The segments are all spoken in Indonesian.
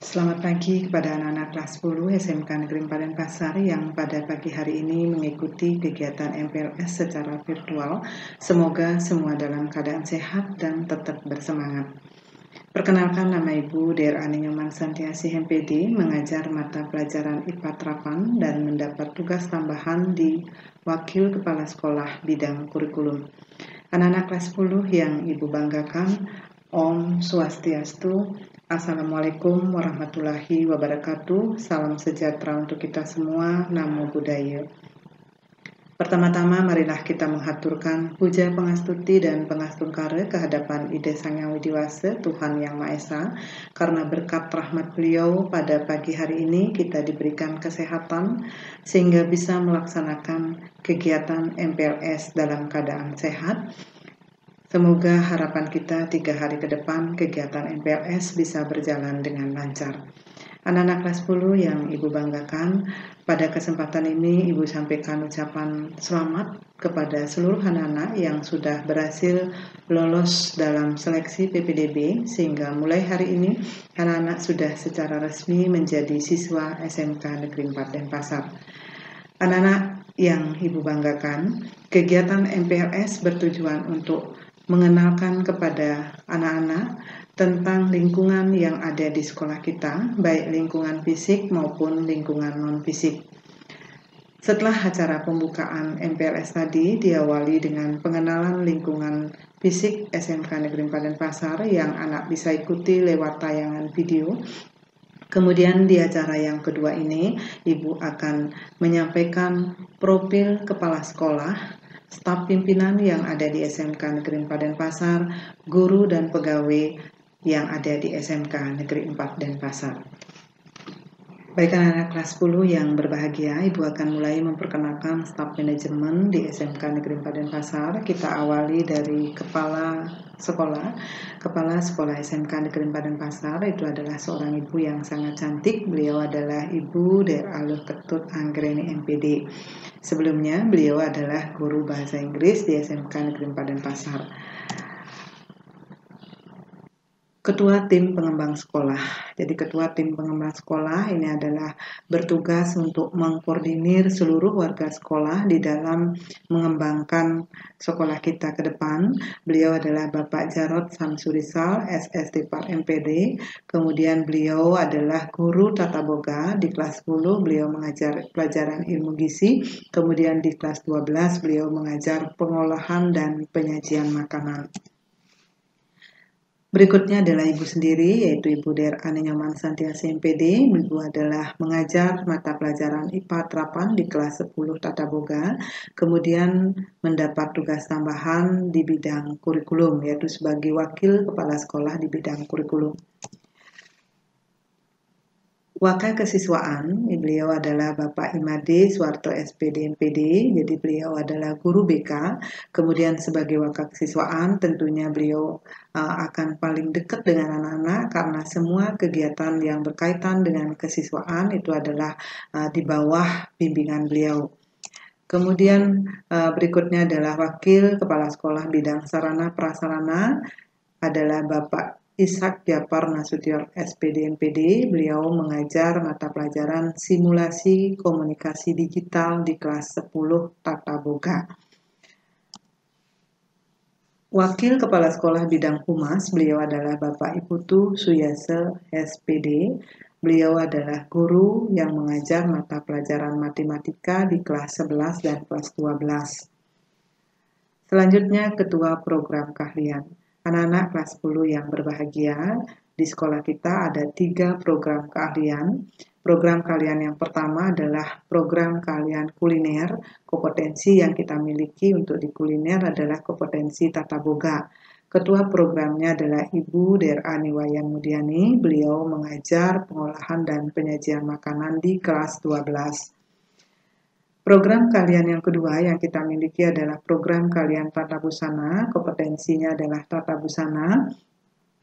Selamat pagi kepada anak-anak kelas 10 SMK Negeri Padenpasar yang pada pagi hari ini mengikuti kegiatan MPLS secara virtual. Semoga semua dalam keadaan sehat dan tetap bersemangat. Perkenalkan, nama Ibu Der Ani Nyoman Santiasi MPD, mengajar mata pelajaran IPA Terapan dan mendapat tugas tambahan di Wakil Kepala Sekolah Bidang Kurikulum. Anak-anak kelas 10 yang Ibu banggakan, Om Swastiastu, Assalamualaikum warahmatullahi wabarakatuh. Salam sejahtera untuk kita semua. Namo Buddhaya. Pertama-tama marilah kita menghaturkan puja pangastuti dan pangastungkara kehadapan Ida Sang Yang Widiwasa, Tuhan Yang Maha Esa, karena berkat rahmat beliau pada pagi hari ini kita diberikan kesehatan sehingga bisa melaksanakan kegiatan MPLS dalam keadaan sehat. Semoga harapan kita 3 hari ke depan kegiatan MPLS bisa berjalan dengan lancar. Anak-anak kelas 10 yang Ibu banggakan, pada kesempatan ini Ibu sampaikan ucapan selamat kepada seluruh anak-anak yang sudah berhasil lolos dalam seleksi PPDB, sehingga mulai hari ini anak-anak sudah secara resmi menjadi siswa SMK Negeri 4 Denpasar. Anak-anak yang Ibu banggakan, kegiatan MPLS bertujuan untuk mengenalkan kepada anak-anak tentang lingkungan yang ada di sekolah kita, baik lingkungan fisik maupun lingkungan non-fisik. Setelah acara pembukaan MPLS tadi diawali dengan pengenalan lingkungan fisik SMK Negeri Padenpasar yang anak bisa ikuti lewat tayangan video. Kemudian di acara yang kedua ini, Ibu akan menyampaikan profil kepala sekolah, staf pimpinan yang ada di SMK Negeri Padenpasar, guru dan pegawai yang ada di SMK Negeri 4 Denpasar. Baik anak-anak kelas 10 yang berbahagia, Ibu akan mulai memperkenalkan staf manajemen di SMK Negeri 4 Denpasar. Kita awali dari kepala sekolah. Kepala sekolah SMK Negeri 4 Denpasar itu adalah seorang ibu yang sangat cantik. Beliau adalah Ibu Der Aluh Ketut Anggreni MPD. Sebelumnya beliau adalah guru bahasa Inggris di SMK Negeri 4 Denpasar. Ketua tim pengembang sekolah. Jadi ketua tim pengembang sekolah ini adalah bertugas untuk mengkoordinir seluruh warga sekolah di dalam mengembangkan sekolah kita ke depan. Beliau adalah Bapak Jarod Samsurisal, SST Pak MPD. Kemudian beliau adalah guru tata boga di kelas 10, beliau mengajar pelajaran ilmu gizi. Kemudian di kelas 12 beliau mengajar pengolahan dan penyajian makanan. Berikutnya adalah Ibu sendiri, yaitu Ibu Der Ani Nyoman Santiasi MPD. Ibu adalah mengajar mata pelajaran IPA Terapan di kelas 10 Tata Boga, kemudian mendapat tugas tambahan di bidang kurikulum, yaitu sebagai wakil kepala sekolah di bidang kurikulum. Wakil kesiswaan, beliau adalah Bapak Imade Suwarto SPD MPD, jadi beliau adalah guru BK. Kemudian sebagai wakil kesiswaan tentunya beliau akan paling dekat dengan anak-anak karena semua kegiatan yang berkaitan dengan kesiswaan itu adalah di bawah bimbingan beliau. Kemudian berikutnya adalah wakil kepala sekolah bidang sarana prasarana adalah Bapak Ishak Japar Nasution SPD MPD. Beliau mengajar mata pelajaran simulasi komunikasi digital di kelas 10 Tata Boga. Wakil Kepala Sekolah Bidang Humas, beliau adalah Bapak Iputu Suyase SPD. Beliau adalah guru yang mengajar mata pelajaran matematika di kelas 11 dan kelas 12. Selanjutnya Ketua Program Keahlian. Anak-anak kelas 10 yang berbahagia, di sekolah kita ada 3 program keahlian. Program keahlian yang pertama adalah program keahlian kuliner. Kompetensi yang kita miliki untuk di kuliner adalah kompetensi tata boga. Ketua programnya adalah Ibu Der Ani Wayan Mudiani. Beliau mengajar pengolahan dan penyajian makanan di kelas 12. Program keahlian yang kedua yang kita miliki adalah program keahlian tata busana. Kompetensinya adalah tata busana.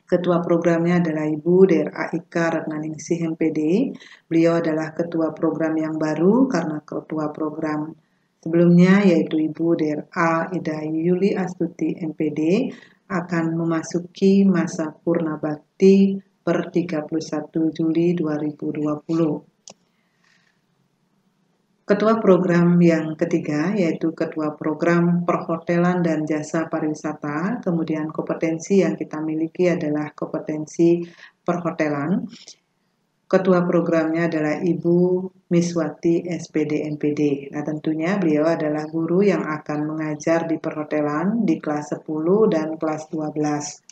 Ketua programnya adalah Ibu Der Aika Ratnaningsih MPD. Beliau adalah ketua program yang baru karena ketua program sebelumnya yaitu Ibu Der A Ida Yuli Astuti MPD akan memasuki masa purna bakti per 31 Juli 2020. Ketua program yang ketiga yaitu Ketua Program Perhotelan dan Jasa Pariwisata. Kemudian kompetensi yang kita miliki adalah kompetensi perhotelan. Ketua programnya adalah Ibu Miswati SPD MPD. Nah, tentunya beliau adalah guru yang akan mengajar di perhotelan di kelas 10 dan kelas 12.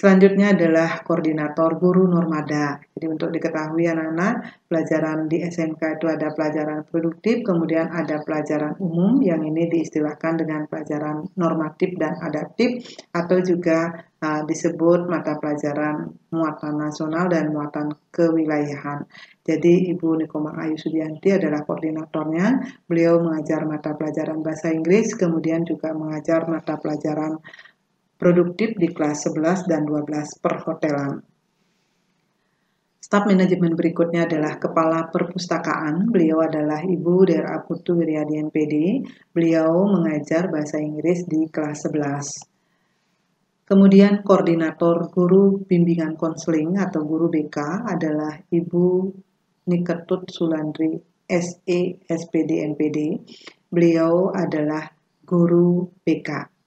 Selanjutnya adalah koordinator guru normada. Jadi untuk diketahui anak-anak, pelajaran di SMK itu ada pelajaran produktif, kemudian ada pelajaran umum yang ini diistilahkan dengan pelajaran normatif dan adaptif, atau juga disebut mata pelajaran muatan nasional dan muatan kewilayahan. Jadi Ibu Nikoma Ayu Sudianti adalah koordinatornya. Beliau mengajar mata pelajaran bahasa Inggris, kemudian juga mengajar mata pelajaran produktif di kelas 11 dan 12 perhotelan. Staf manajemen berikutnya adalah Kepala Perpustakaan. Beliau adalah Ibu Dera Putu Wiryadi MPD. Beliau mengajar bahasa Inggris di kelas 11. Kemudian koordinator guru bimbingan konseling atau guru BK adalah Ibu Niketut Sulandri SE SPD MPD. Beliau adalah guru BK.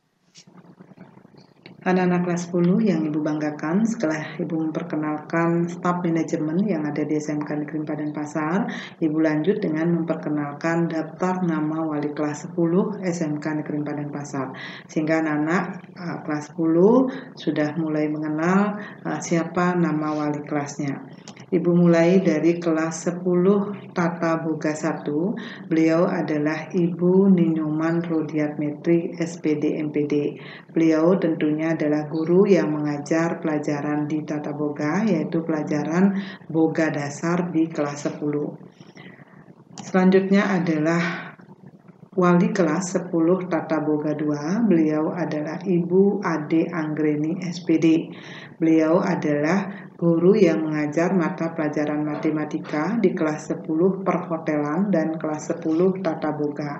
Anak-anak kelas 10 yang Ibu banggakan, setelah Ibu memperkenalkan staf manajemen yang ada di SMK Negeri 4 Denpasar, Ibu lanjut dengan memperkenalkan daftar nama wali kelas 10 SMK Negeri 4 Denpasar. Sehingga anak-anak kelas 10 sudah mulai mengenal siapa nama wali kelasnya. Ibu mulai dari kelas 10 Tata Boga 1, beliau adalah Ibu Ninyoman Rodiat Metri SPD MPD. Beliau tentunya adalah guru yang mengajar pelajaran di Tata Boga, yaitu pelajaran Boga dasar di kelas 10. Selanjutnya adalah wali kelas 10 Tata Boga 2, beliau adalah Ibu Ade Anggreni SPD. Beliau adalah guru yang mengajar mata pelajaran matematika di kelas 10 perhotelan dan kelas 10 Tata Boga.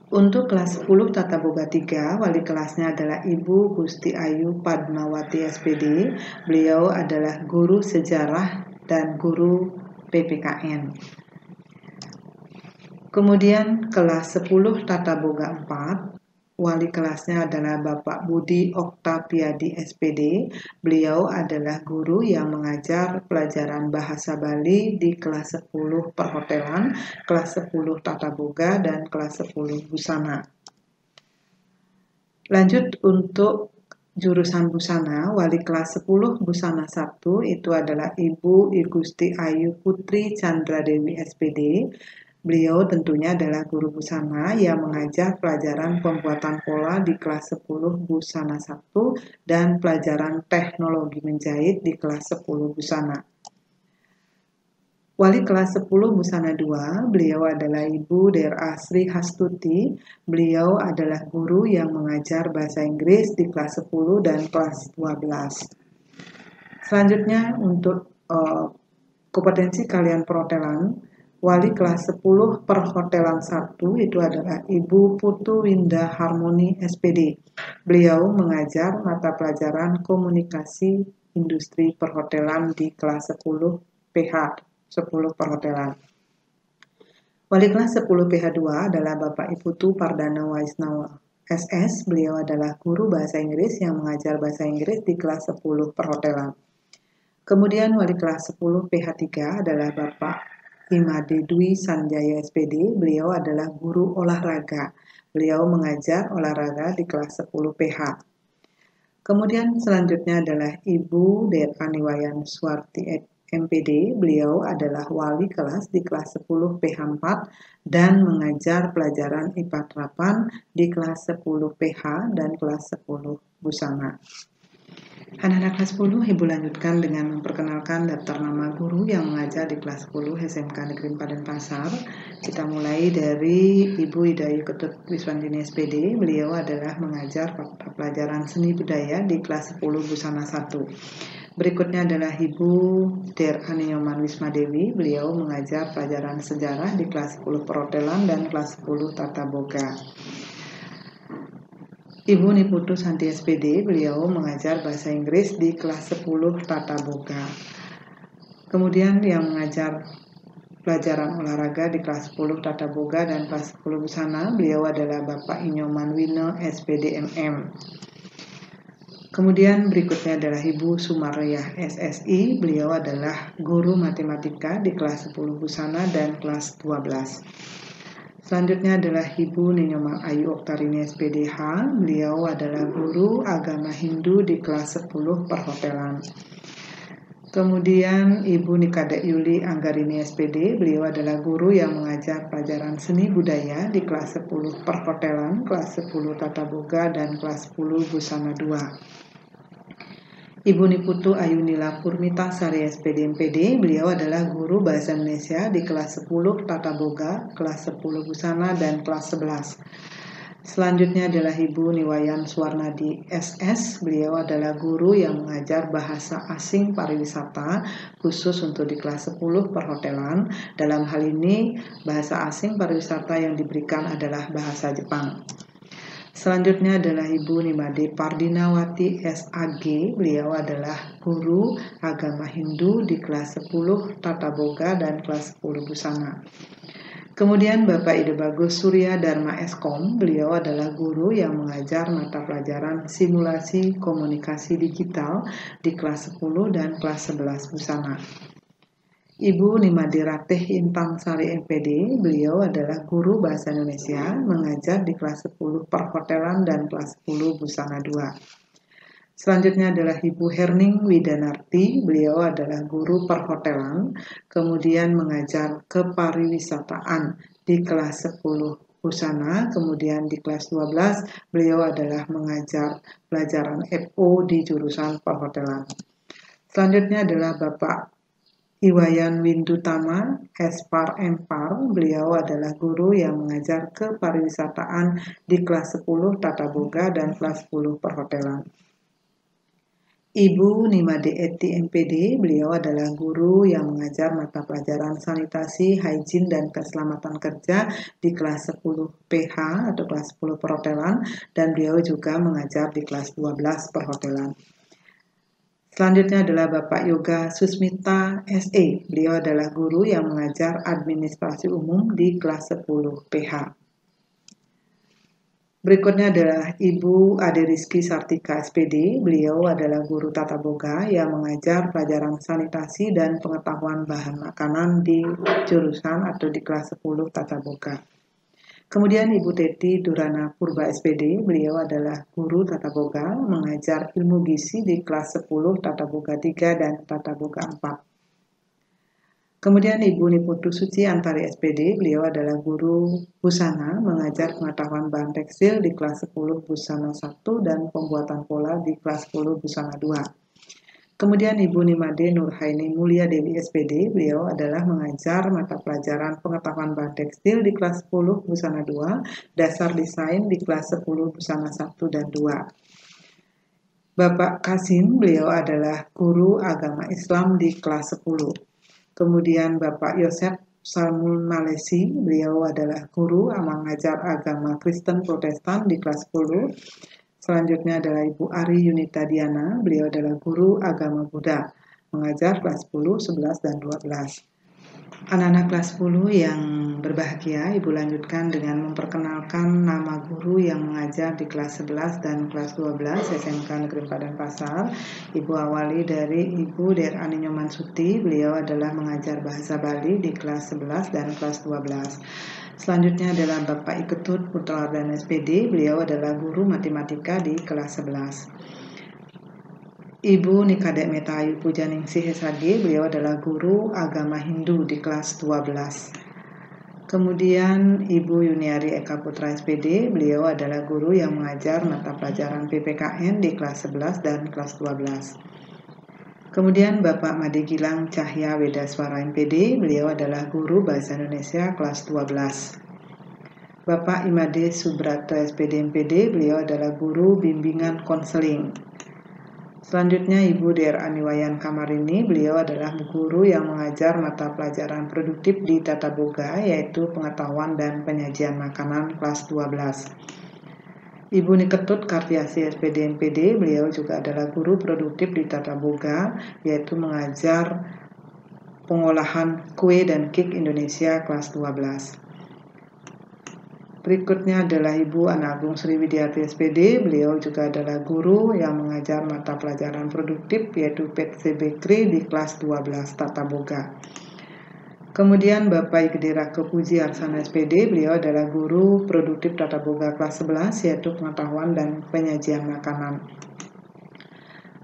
Untuk kelas 10 Tata Boga 3, wali kelasnya adalah Ibu Gusti Ayu Padmawati SPD. Beliau adalah guru sejarah dan guru PPKN. Kemudian kelas 10 Tata Boga 4, wali kelasnya adalah Bapak Budi Oktaviadi SPD. Beliau adalah guru yang mengajar pelajaran bahasa Bali di kelas 10 perhotelan, kelas 10 Tata Boga, dan kelas 10 busana. Lanjut untuk jurusan busana, wali kelas 10 busana 1 itu adalah Ibu Igusti Ayu Putri Chandra Dewi SPD. Beliau tentunya adalah guru busana yang mengajar pelajaran pembuatan pola di kelas 10 busana 1 dan pelajaran teknologi menjahit di kelas 10 busana. Wali kelas 10 busana 2, beliau adalah Ibu Dera Sri Hastuti. Beliau adalah guru yang mengajar bahasa Inggris di kelas 10 dan kelas 12. Selanjutnya untuk kompetensi kalian perhotelan, wali kelas 10 perhotelan 1 itu adalah Ibu Putu Winda Harmoni SPD. Beliau mengajar mata pelajaran komunikasi industri perhotelan di kelas 10 PH 10 perhotelan. Wali kelas 10 PH2 adalah Bapak Ibu Tu Pardana Waisnawa SS. Beliau adalah guru bahasa Inggris yang mengajar bahasa Inggris di kelas 10 perhotelan. Kemudian wali kelas 10 PH3 adalah Bapak Imade Dwi Sanjaya SPD. Beliau adalah guru olahraga. Beliau mengajar olahraga di kelas 10 PH. Kemudian selanjutnya adalah Ibu Dera Niwayan Suwarti MPD. Beliau adalah wali kelas di kelas 10 PH4 dan mengajar pelajaran IPA terapan di kelas 10 PH dan kelas 10 busana. Anak-anak kelas 10, Ibu lanjutkan dengan memperkenalkan daftar nama guru yang mengajar di kelas 10 SMK Negeri 4 Denpasar. Kita mulai dari Ibu Idayu Ketut Wiswandini SPD. Beliau adalah mengajar pelajaran seni budaya di kelas 10 busana 1. Berikutnya adalah Ibu Dera Ninyoman Wisma Dewi. Beliau mengajar pelajaran sejarah di kelas 10 perhotelan dan kelas 10 Tata Boga. Ibu Niputu Santi SPD, beliau mengajar bahasa Inggris di kelas 10 Tata Boga. Kemudian yang mengajar pelajaran olahraga di kelas 10 Tata Boga dan kelas 10 Busana, beliau adalah Bapak Inyoman Wino SPD MM. Kemudian berikutnya adalah Ibu Sumaryah SSI, beliau adalah guru matematika di kelas 10 Busana dan kelas 12. Selanjutnya adalah Ibu Ninyoman Ayu Oktarini SPDH, beliau adalah guru agama Hindu di kelas 10 perhotelan. Kemudian Ibu Nikada Yuli Anggarini SPD, beliau adalah guru yang mengajar pelajaran seni budaya di kelas 10 perhotelan, kelas 10 Tata Boga, dan kelas 10 Busana 2. Ibu Niputu Ayunila Purmita Sari SPD MPD, beliau adalah guru bahasa Indonesia di kelas 10 Tata Boga, kelas 10 Busana, dan kelas 11. Selanjutnya adalah Ibu Niwayan Suwarnadi SS, beliau adalah guru yang mengajar bahasa asing pariwisata khusus untuk di kelas 10 perhotelan. Dalam hal ini bahasa asing pariwisata yang diberikan adalah bahasa Jepang. Selanjutnya adalah Ibu Nimade Pardinawati SAG, beliau adalah guru agama Hindu di kelas 10 Tata Boga dan kelas 10 Busana. Kemudian Bapak Ide Bagus Surya Dharma Eskom, beliau adalah guru yang mengajar mata pelajaran simulasi komunikasi digital di kelas 10 dan kelas 11 Busana. Ibu Nimade Ratih Intang Sari MPD, beliau adalah guru bahasa Indonesia, mengajar di kelas 10 perhotelan dan kelas 10 Busana 2. Selanjutnya adalah Ibu Herning Widanarti, beliau adalah guru perhotelan, kemudian mengajar kepariwisataan di kelas 10 Busana, kemudian di kelas 12 beliau adalah mengajar pelajaran FO di jurusan perhotelan. Selanjutnya adalah Bapak Iwayan Windutama, Espar Empar, beliau adalah guru yang mengajar kepariwisataan di kelas 10 Tata Boga dan kelas 10 perhotelan. Ibu Nimade Eti MPD, beliau adalah guru yang mengajar mata pelajaran sanitasi, hygiene, dan keselamatan kerja di kelas 10 PH atau kelas 10 perhotelan, dan beliau juga mengajar di kelas 12 perhotelan. Selanjutnya adalah Bapak Yoga Susmita SE. Beliau adalah guru yang mengajar administrasi umum di kelas 10 PH. Berikutnya adalah Ibu Ade Rizky Sartika SPD. Beliau adalah guru tata boga yang mengajar pelajaran sanitasi dan pengetahuan bahan makanan di jurusan atau di kelas 10 tata boga. Kemudian Ibu Teti Durana Purba SPD, beliau adalah guru tata boga, mengajar ilmu gizi di kelas 10 tata boga 3 dan tata boga 4. Kemudian Ibu Niputu Suci Antari SPD, beliau adalah guru busana, mengajar pengetahuan bahan tekstil di kelas 10 busana 1 dan pembuatan pola di kelas 10 busana 2. Kemudian Ibu Nimade Nurhaini Mulia Dewi SPD, beliau adalah mengajar mata pelajaran pengetahuan bahan tekstil di kelas 10 Busana 2, dasar desain di kelas 10 Busana 1 dan 2. Bapak Kasim, beliau adalah guru agama Islam di kelas 10. Kemudian Bapak Yosef Salmun Malesi, beliau adalah guru mengajar agama Kristen Protestan di kelas 10. Selanjutnya adalah Ibu Ari Yunita Diana, beliau adalah guru agama Buddha, mengajar kelas 10, 11, dan 12. Anak-anak kelas 10 yang berbahagia, Ibu lanjutkan dengan memperkenalkan nama guru yang mengajar di kelas 11 dan kelas 12 SMK Negeri Padan Pasar. Ibu awali dari Ibu Der Ani Nyoman Suti, beliau adalah mengajar bahasa Bali di kelas 11 dan kelas 12. Selanjutnya adalah Bapak Iketut Putrawardana SPD, beliau adalah guru matematika di kelas 11. Ibu Nikadek Metayu Pujaningsih SHG, beliau adalah guru agama Hindu di kelas 12. Kemudian Ibu Yuniari Eka Putra SPD, beliau adalah guru yang mengajar mata pelajaran PPKN di kelas 11 dan kelas 12. Kemudian Bapak Made Gilang Cahya Wedaswara MPD, beliau adalah guru bahasa Indonesia kelas 12. Bapak Imade Subrato SPD MPD, beliau adalah guru bimbingan konseling. Selanjutnya Ibu Der Aniwayan Kamarini, beliau adalah guru yang mengajar mata pelajaran produktif di Tata Boga, yaitu pengetahuan dan penyajian makanan kelas 12. Ibu Niketut Kartiasi SPD MPD, beliau juga adalah guru produktif di Tata Boga, yaitu mengajar pengolahan kue dan cake Indonesia kelas 12. Berikutnya adalah Ibu Ana Agung Sriwidiati SPD, beliau juga adalah guru yang mengajar mata pelajaran produktif yaitu PC Bakery di kelas 12 Tata Boga. Kemudian Bapak Igede Rake Puji Arsana SPD, beliau adalah guru produktif Tata Boga kelas 11 yaitu pengetahuan dan penyajian makanan.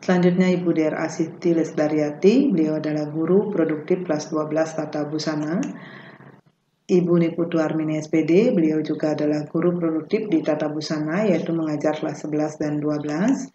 Selanjutnya Ibu DR Siti Lesdariati, beliau adalah guru produktif kelas 12 Tata Busana. Ibu Niputu Armini SPD, beliau juga adalah guru produktif di Tata Busana yaitu mengajar kelas 11 dan 12.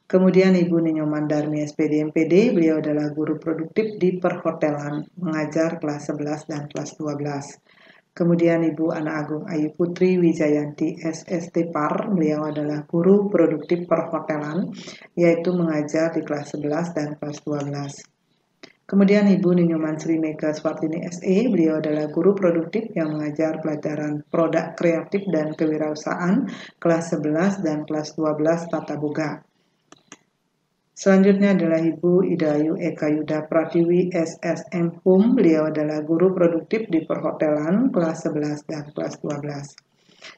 Kemudian Ibu Ninyo Mandarmi SPD MPD, beliau adalah guru produktif di perhotelan, mengajar kelas 11 dan kelas 12. Kemudian Ibu Ana Agung Ayu Putri Wijayanti SST Par, beliau adalah guru produktif perhotelan, yaitu mengajar di kelas 11 dan kelas 12. Kemudian Ibu Ninyo Mansri Mega Swartini SE, beliau adalah guru produktif yang mengajar pelajaran produk kreatif dan kewirausahaan kelas 11 dan kelas 12 Tata Boga. Selanjutnya adalah Ibu Idayu Eka Yuda Pratiwi SSM Hum, beliau adalah guru produktif di perhotelan kelas 11 dan kelas 12.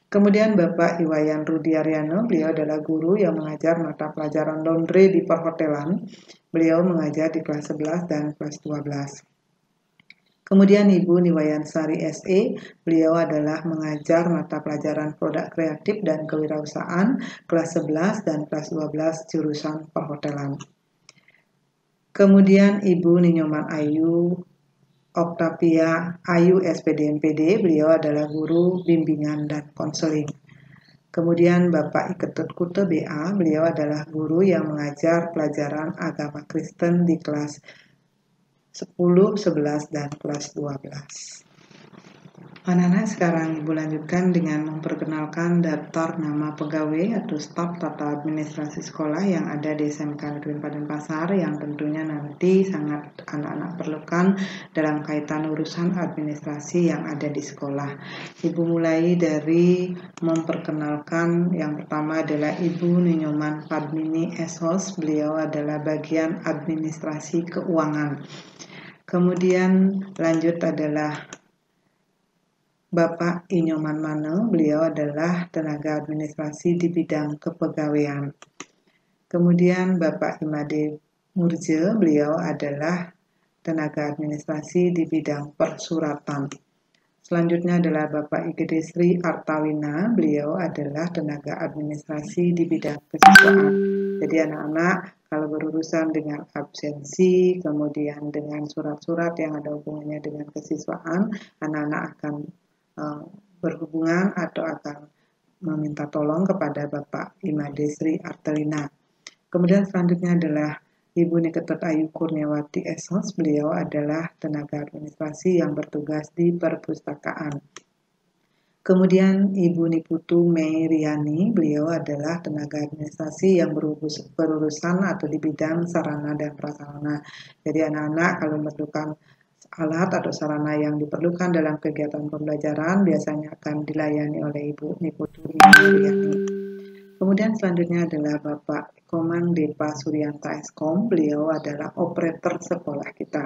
Kemudian Bapak Iwayan Rudi Aryano, beliau adalah guru yang mengajar mata pelajaran laundry di perhotelan, beliau mengajar di kelas 11 dan kelas 12. Kemudian Ibu Niwayan Sari SE, beliau adalah mengajar mata pelajaran produk kreatif dan kewirausahaan kelas 11 dan kelas 12 jurusan perhotelan. Kemudian Ibu Ninyoman Ayu Oktavia Ayu SPD MPD, beliau adalah guru bimbingan dan konseling. Kemudian Bapak Iketut Kute BA, beliau adalah guru yang mengajar pelajaran agama Kristen di kelas 10, 11, dan kelas 12. Anak-anak, sekarang Ibu lanjutkan dengan memperkenalkan daftar nama pegawai atau staf tata administrasi sekolah yang ada di SMK Negeri Padenpasar yang tentunya nanti sangat anak-anak perlukan dalam kaitan urusan administrasi yang ada di sekolah. Ibu mulai dari memperkenalkan yang pertama adalah Ibu Ninyoman Padmini Esos, beliau adalah bagian administrasi keuangan. Kemudian lanjut adalah Bapak Inyoman Mane, beliau adalah tenaga administrasi di bidang kepegawaian. Kemudian Bapak Imade Murje, beliau adalah tenaga administrasi di bidang persuratan. Selanjutnya adalah Bapak Igede Sri Artawina, beliau adalah tenaga administrasi di bidang kesiswaan. Jadi anak-anak kalau berurusan dengan absensi, kemudian dengan surat-surat yang ada hubungannya dengan kesiswaan, anak-anak akan berhubungan atau akan meminta tolong kepada Bapak Imade Sri Artelina. Kemudian selanjutnya adalah Ibu Niketut Ayu Kurniawati Esos, beliau adalah tenaga administrasi yang bertugas di perpustakaan. Kemudian Ibu Niputu Meiriani, beliau adalah tenaga administrasi yang berurusan atau di bidang sarana dan prasarana. Jadi anak-anak kalau memerlukan alat atau sarana yang diperlukan dalam kegiatan pembelajaran biasanya akan dilayani oleh Ibu Niputu Meiriani. Kemudian selanjutnya adalah Bapak Komang Depa Suryanta Eskom, beliau adalah operator sekolah kita.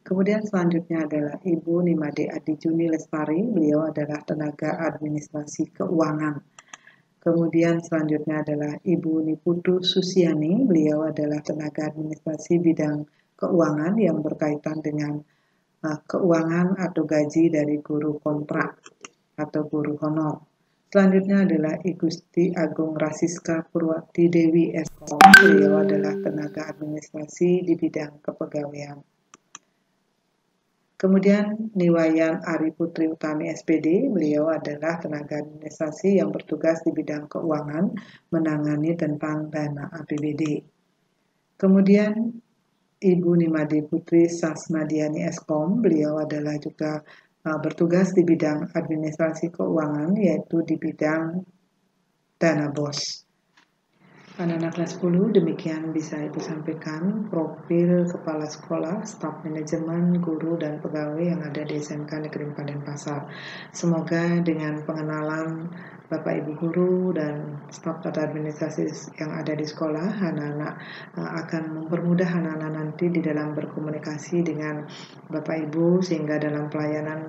Kemudian selanjutnya adalah Ibu Nimade Adijuni Lestari, beliau adalah tenaga administrasi keuangan. Kemudian selanjutnya adalah Ibu Niputu Susiani, beliau adalah tenaga administrasi bidang keuangan yang berkaitan dengan keuangan atau gaji dari guru kontrak atau guru honor. Selanjutnya adalah I Gusti Agung Rasiska Purwati Dewi Eskom, beliau adalah tenaga administrasi di bidang kepegawaian. Kemudian Niwayan Ari Putri Utami SPD, beliau adalah tenaga administrasi yang bertugas di bidang keuangan, menangani tentang dana APBD. Kemudian Ibu Nimade Putri Sasmadiani Eskom, beliau adalah juga bertugas di bidang administrasi keuangan, yaitu di bidang dana BOS. Anak-anak kelas 10, demikian bisa Ibu sampaikan profil kepala sekolah, staf manajemen, guru, dan pegawai yang ada di SMK Negeri Padenpasar. Semoga dengan pengenalan Bapak Ibu guru dan staf atau administrasi yang ada di sekolah, anak-anak akan mempermudah anak-anak nanti di dalam berkomunikasi dengan Bapak Ibu sehingga dalam pelayanan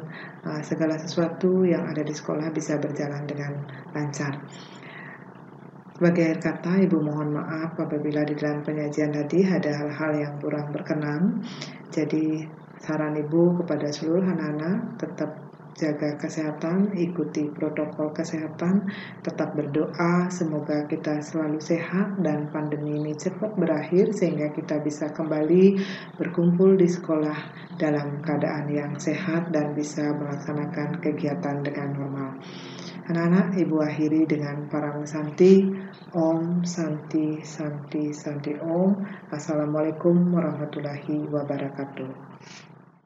segala sesuatu yang ada di sekolah bisa berjalan dengan lancar. Sebagai akhir kata, Ibu mohon maaf apabila di dalam penyajian tadi ada hal-hal yang kurang berkenan. Jadi saran Ibu kepada seluruh anak-anak tetap jaga kesehatan, ikuti protokol kesehatan, tetap berdoa semoga kita selalu sehat dan pandemi ini cepat berakhir sehingga kita bisa kembali berkumpul di sekolah dalam keadaan yang sehat dan bisa melaksanakan kegiatan dengan normal. Anak-anak, Ibu akhiri dengan parang santi. Om Santi Santi Santi Om. Assalamualaikum warahmatullahi wabarakatuh.